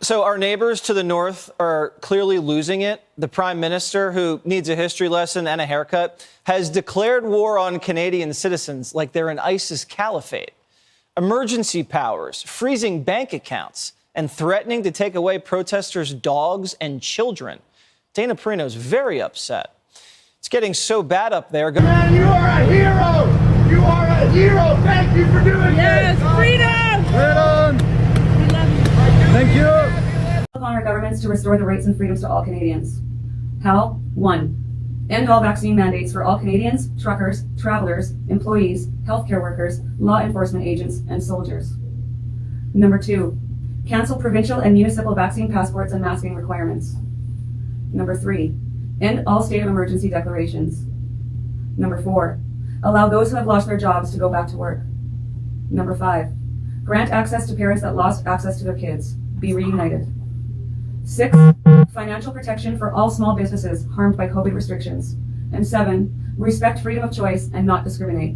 So our neighbors to the north are clearly losing it. The prime minister, who needs a history lesson and a haircut, has declared war on Canadian citizens like they're an ISIS caliphate. Emergency powers, freezing bank accounts, and threatening to take away protesters' dogs and children. Dana Perino's very upset. It's getting so bad up there. Man, you are a hero! You are a hero! Thank you for doing this! Yes, freedom! Freedom! We love you. Thank you! Upon our governments to restore the rights and freedoms to all Canadians. How? 1. End all vaccine mandates for all Canadians, truckers, travelers, employees, healthcare workers, law enforcement agents, and soldiers. Number 2. Cancel provincial and municipal vaccine passports and masking requirements. Number 3. End all state of emergency declarations. Number 4. Allow those who have lost their jobs to go back to work. Number 5. Grant access to parents that lost access to their kids. Be reunited. 6. Financial protection for all small businesses harmed by COVID restrictions. And 7. Respect freedom of choice and not discriminate.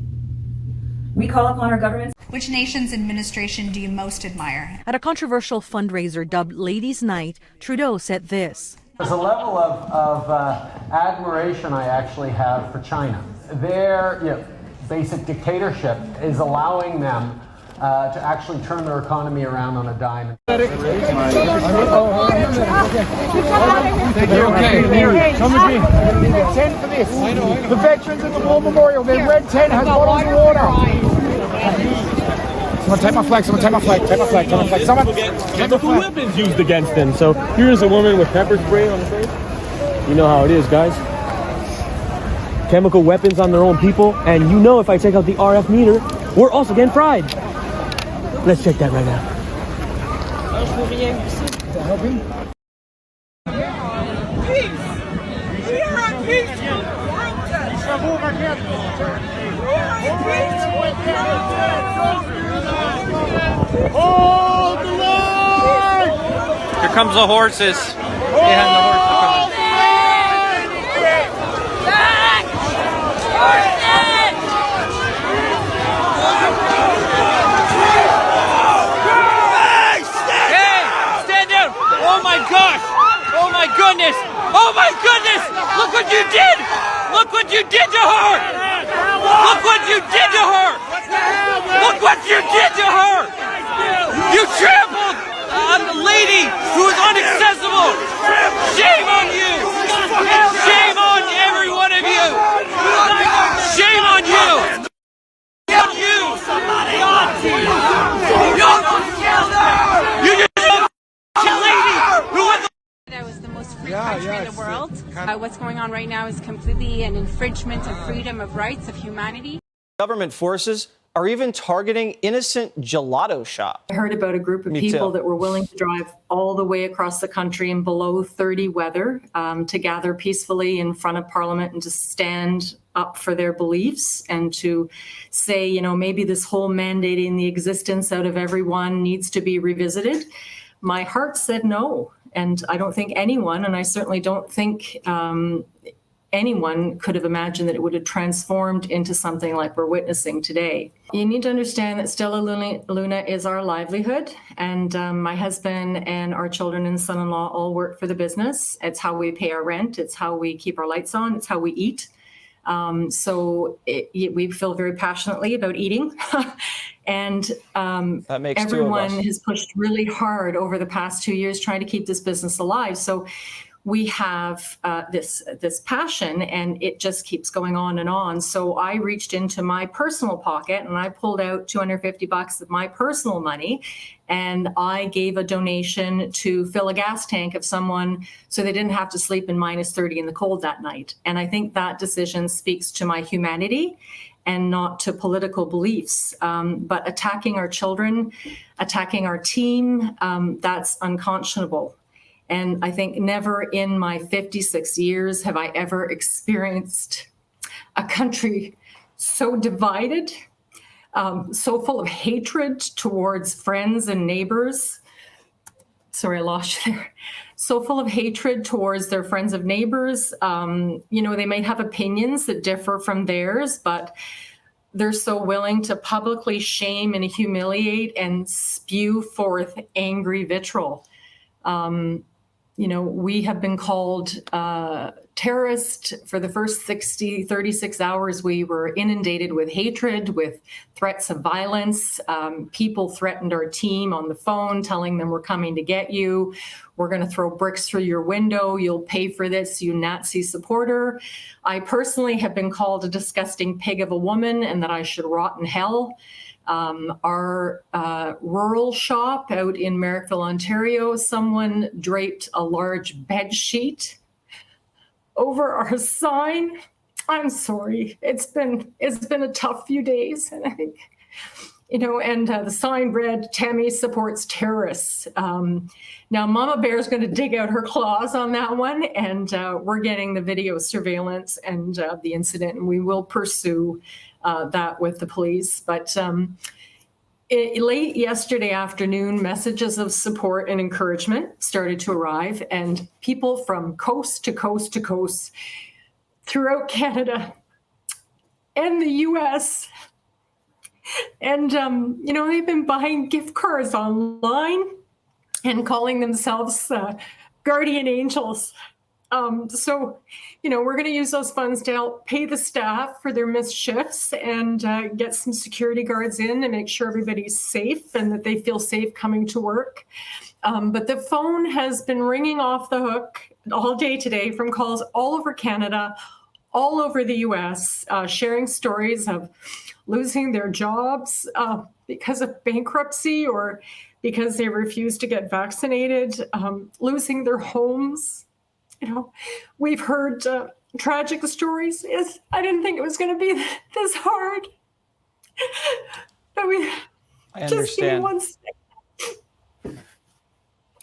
We call upon our governments. Which nation's administration do you most admire? At a controversial fundraiser dubbed Ladies' Night, Trudeau said this. There's a level of admiration I actually have for China. Their basic dictatorship is allowing them to actually turn their economy around on a dime. Thank you. Okay. Come with me. We get 10 for this. The veterans at the War Memorial, their red tent has bottles of water. Someone take my flag, someone take my flag, take my flag, take my flag. Someone chemical weapons used against them. So here's a woman with pepper spray on the face. You know how it is, guys. Chemical weapons on their own people. And you know if I take out the RF meter, we're also getting fried. Let's check that right now. Peace! We are at peace! hold the line! Here comes the horses. Yeah, the horses are coming. Oh my gosh! Oh my goodness! Oh my goodness! Look what you did! Look what you did to her! Look what you did to her! Look what you did to her! You trampled on the lady who is inaccessible! Shame on you! Shame on every one of you! Shame on you! On you! You just that was the most free country in the world. What's going on right now is completely an infringement of freedom of rights of humanity. Government forces are even targeting innocent gelato shops. I heard about a group of people that were willing to drive all the way across the country in below 30 weather to gather peacefully in front of Parliament and to stand up for their beliefs and to say, you know, maybe this whole mandating the existence out of everyone needs to be revisited. My heart said no. And I don't think anyone, and I certainly don't think anyone could have imagined that it would have transformed into something like we're witnessing today. You need to understand that Stella Luna is our livelihood, and my husband and our children and son-in-law all work for the business. It's how we pay our rent. It's how we keep our lights on. It's how we eat. We feel very passionately about eating. And everyone has pushed really hard over the past 2 years trying to keep this business alive. So we have this passion, and it just keeps going on and on. So I reached into my personal pocket and I pulled out $250 of my personal money, and I gave a donation to fill a gas tank of someone so they didn't have to sleep in minus 30 in the cold that night. And I think that decision speaks to my humanity and not to political beliefs. But attacking our children, attacking our team, that's unconscionable. And I think never in my 56 years have I ever experienced a country so divided, so full of hatred towards friends and neighbors. Sorry, I lost you there. So full of hatred towards their friends and neighbors. You know, they may have opinions that differ from theirs, but they're so willing to publicly shame and humiliate and spew forth angry vitriol. We have been called terrorist. For the first 36 hours, we were inundated with hatred, with threats of violence. People threatened our team on the phone, telling them we're coming to get you. We're going to throw bricks through your window. You'll pay for this, you Nazi supporter. I personally have been called a disgusting pig of a woman and that I should rot in hell. Our rural shop out in Merrickville, Ontario, someone draped a large bed sheet over our sign. I'm sorry. It's been a tough few days, and I think, and the sign read, "Tammy supports terrorists." Now, Mama Bear is going to dig out her claws on that one, and we're getting the video surveillance and the incident, and we will pursue that with the police. But late yesterday afternoon, messages of support and encouragement started to arrive, and people from coast to coast to coast throughout Canada and the US. And, they've been buying gift cards online and calling themselves guardian angels. So, we're going to use those funds to help pay the staff for their missed shifts and get some security guards in and make sure everybody's safe and that they feel safe coming to work. But the phone has been ringing off the hook all day today from calls all over Canada, all over the US, sharing stories of losing their jobs because of bankruptcy or because they refused to get vaccinated, losing their homes. We've heard tragic stories. I didn't think it was going to be this hard. But I understand. Just give me 1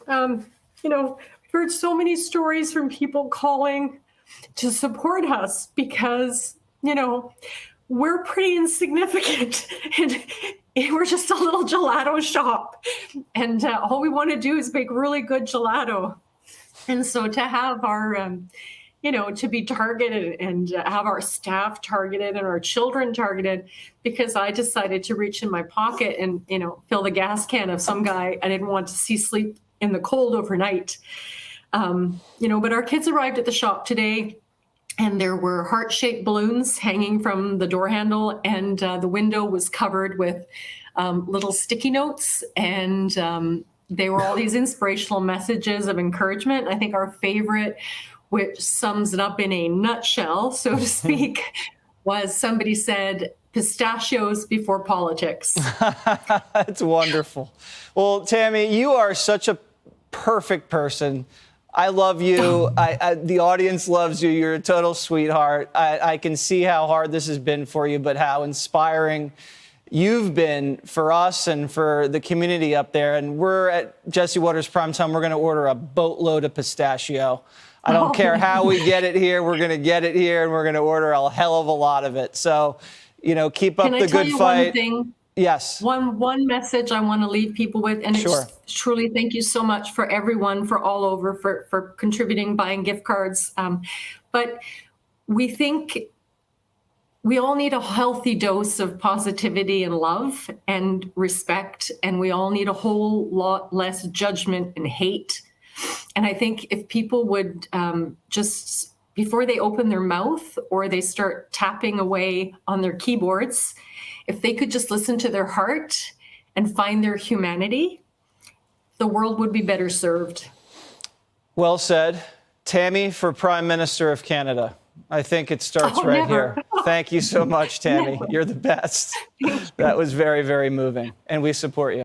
second. We've heard so many stories from people calling to support us because, we're pretty insignificant and we're just a little gelato shop. And all we want to do is make really good gelato. And so to have our, to be targeted and have our staff targeted and our children targeted because I decided to reach in my pocket and, fill the gas can of some guy I didn't want to see sleep in the cold overnight. But our kids arrived at the shop today and there were heart-shaped balloons hanging from the door handle and the window was covered with little sticky notes and they were all these inspirational messages of encouragement. I think our favorite, which sums it up in a nutshell, so to speak, was somebody said, "Pistachios before politics." That's wonderful. Well, Tammy, you are such a perfect person. I love you. The audience loves you. You're a total sweetheart. I can see how hard this has been for you, but how inspiring you've been for us and for the community up there. And we're at Jesse Watters Primetime. We're going to order a boatload of pistachio. I don't care how we get it here. We're going to get it here, and we're going to order a hell of a lot of it. So, keep up the good fight. Can I tell you one thing? Yes. One message I want to leave people with, and Sure. It's truly thank you so much for everyone, for all over, for contributing, buying gift cards. But we think we all need a healthy dose of positivity and love and respect, and we all need a whole lot less judgment and hate. And I think if people would just, before they open their mouth or they start tapping away on their keyboards, if they could just listen to their heart and find their humanity, the world would be better served. Well said. Tammy for Prime Minister of Canada. I think it starts right here. Thank you so much, Tammy. Never. You're the best. That was very, very moving, and we support you.